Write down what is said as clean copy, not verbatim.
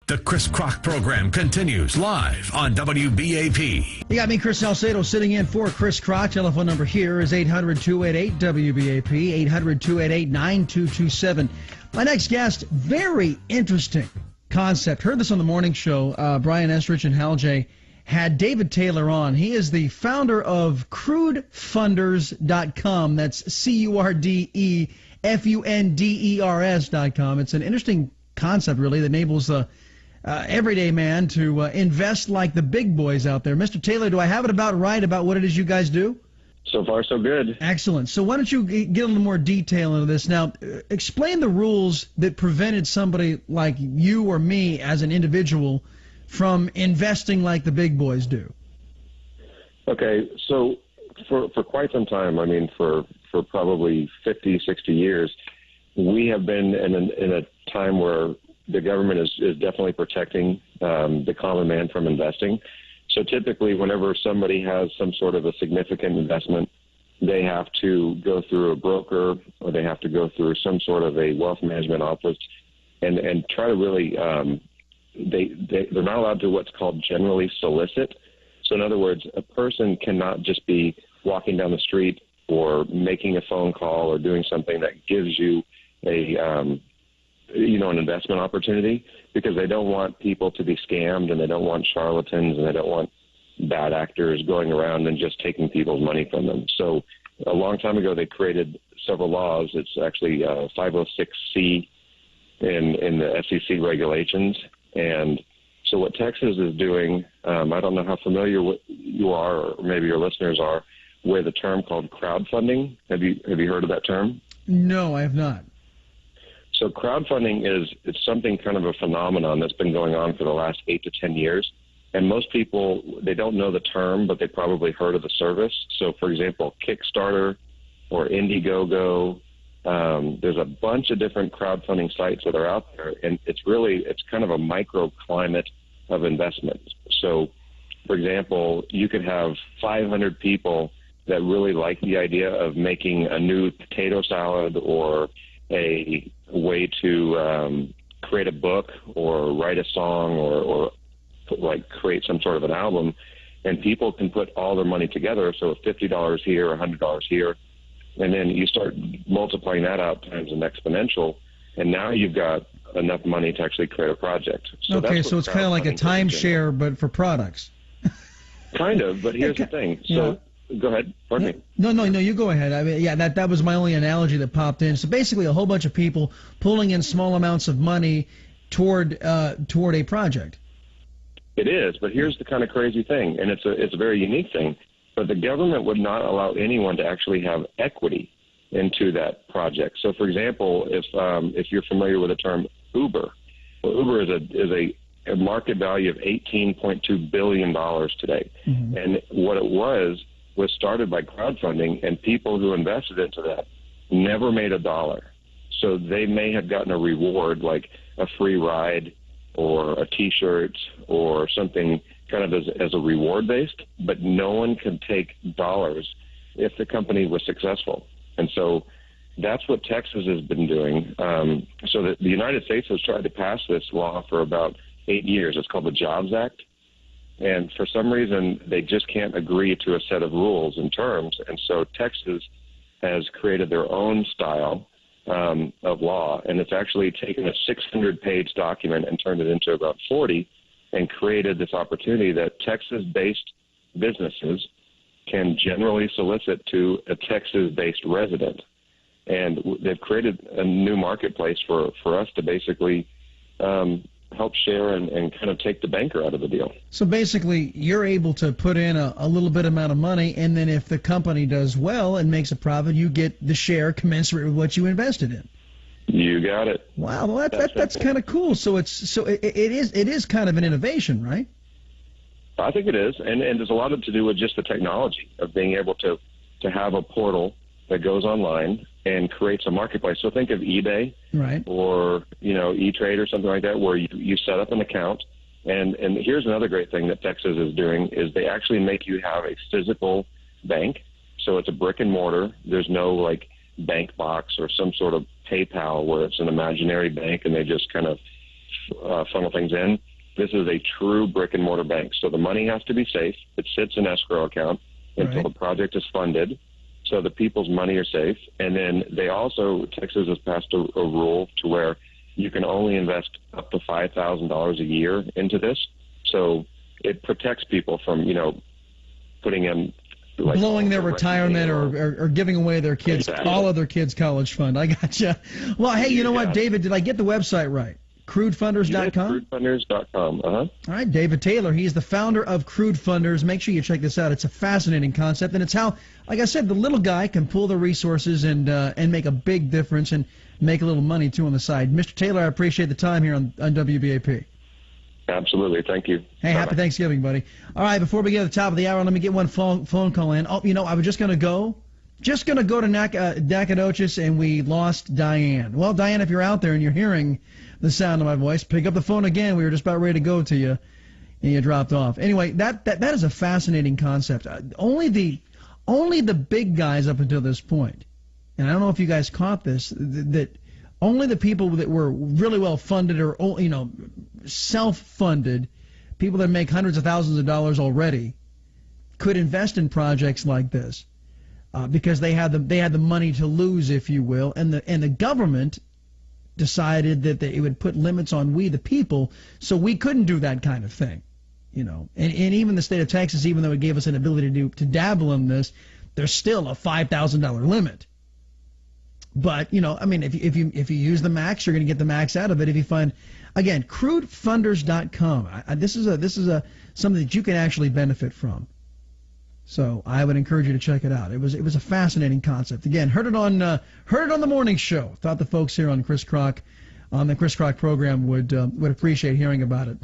The Chris Kroc program continues live on WBAP. You got me, Chris Salcedo, sitting in for Chris Kroc. Telephone number here is 800-288-WBAP, 800-288-9227. My next guest, very interesting concept. Heard this on the morning show. Brian Estrich and Hal J. had David Taylor on. He is the founder of Crudefunders.com. That's CURDEFUNDERS.com. It's an interesting concept, really, that enables everyday man to invest like the big boys out there. Mr. Taylor, do I have it about right about what it is you guys do? So far, so good. Excellent. So why don't you get a little more detail into this? Now, explain the rules that prevented somebody like you or me as an individual from investing like the big boys do. Okay, so for quite some time, I mean, for probably 50, 60 years, we have been in a time where the government is definitely protecting the common man from investing. So typically, whenever somebody has some sort of a significant investment, they have to go through a broker or they have to go through some sort of a wealth management office and try to really they're not allowed to what's called generally solicit. So in other words, a person cannot just be walking down the street or making a phone call or doing something that gives you an investment opportunity, because they don't want people to be scammed and they don't want charlatans and they don't want bad actors going around and just taking people's money from them. So a long time ago, they created several laws. It's actually 506C in the SEC regulations. And so what Texas is doing, I don't know how familiar you are, or maybe your listeners are, with a term called crowdfunding. Have you heard of that term? No, I have not. So crowdfunding it's something kind of a phenomenon that's been going on for the last 8 to 10 years. And most people, they don't know the term, but they probably heard of the service. So, for example, Kickstarter or Indiegogo, there's a bunch of different crowdfunding sites that are out there. And it's kind of a microclimate of investment. So, for example, you could have 500 people that really like the idea of making a new potato salad or a way to create a book or write a song or create some sort of an album, and people can put all their money together. So $50 here, $100 here, and then you start multiplying that out times an exponential, and now you've got enough money to actually create a project. So okay, so it's kind of like a timeshare, but for products. Kind of, but here's the thing. So. Go ahead. Pardon me. No, you go ahead. I mean, yeah, that was my only analogy that popped in. So basically, a whole bunch of people pulling in small amounts of money toward a project. It is, but here's the kind of crazy thing, and it's a very unique thing. But the government would not allow anyone to actually have equity into that project. So, for example, if you're familiar with the term Uber, well, Uber is a market value of $18.2 billion today, and what it was started by crowdfunding, and people who invested into that never made a dollar. So they may have gotten a reward like a free ride or a T-shirt or something kind of as a reward based, but no one could take dollars if the company was successful. And so that's what Texas has been doing. So the United States has tried to pass this law for about 8 years. It's called the Jobs Act. And for some reason, they just can't agree to a set of rules and terms. And so Texas has created their own style of law. And it's actually taken a 600-page document and turned it into about 40 and created this opportunity that Texas-based businesses can generally solicit to a Texas-based resident. And they've created a new marketplace for us to basically help share and kind of take the banker out of the deal. So basically, you're able to put in a little bit amount of money, and then if the company does well and makes a profit, you get the share commensurate with what you invested in. You got it. Wow, well, that's kind of cool. So it is kind of an innovation, right? I think it is, and there's a lot to do with just the technology of being able to have a portal that goes online and creates a marketplace. So think of eBay, right, or E-Trade or something like that, where you set up an account. And here's another great thing that Texas is doing is they actually make you have a physical bank. So it's a brick and mortar. There's no like bank box or some sort of PayPal where it's an imaginary bank and they just kind of funnel things in. This is a true brick and mortar bank. So the money has to be safe. It sits in escrow account until the project is funded. So the people's money are safe. And then Texas has passed a rule to where you can only invest up to $5,000 a year into this. So it protects people from, putting in blowing their retirement or giving away their kids, all of their kids' college fund. I gotcha. Well, hey, you know what, David, did I get the website right? Crudefunders.com? Crudefunders.com, All right, David Taylor. He's the founder of Crudefunders. Make sure you check this out. It's a fascinating concept, and it's how, like I said, the little guy can pool the resources and make a big difference and make a little money, too, on the side. Mr. Taylor, I appreciate the time here on WBAP. Absolutely. Thank you. Hey, happy Thanksgiving, buddy. All right, before we get to the top of the hour, let me get one phone call in. Oh, I was just going to go to Nacogdoches, and we lost Diane. Well, Diane, if you're out there and you're hearing the sound of my voice, pick up the phone again. We were just about ready to go to you, and you dropped off. Anyway, that is a fascinating concept. Only the big guys up until this point, and I don't know if you guys caught this, that only the people that were really well funded or self-funded, people that make hundreds of thousands of dollars already, could invest in projects like this because they had the money to lose, if you will, and the government decided that it would put limits on we the people, so we couldn't do that kind of thing, and even the state of Texas, even though it gave us an ability to dabble in this, there's still a $5,000 limit. But, if you use the max, you're going to get the max out of it. If you find, again, crudefunders.com. This is something that you can actually benefit from. So I would encourage you to check it out. It was a fascinating concept. Again, heard it on the morning show. Thought the folks here on the Chris Crock program would appreciate hearing about it.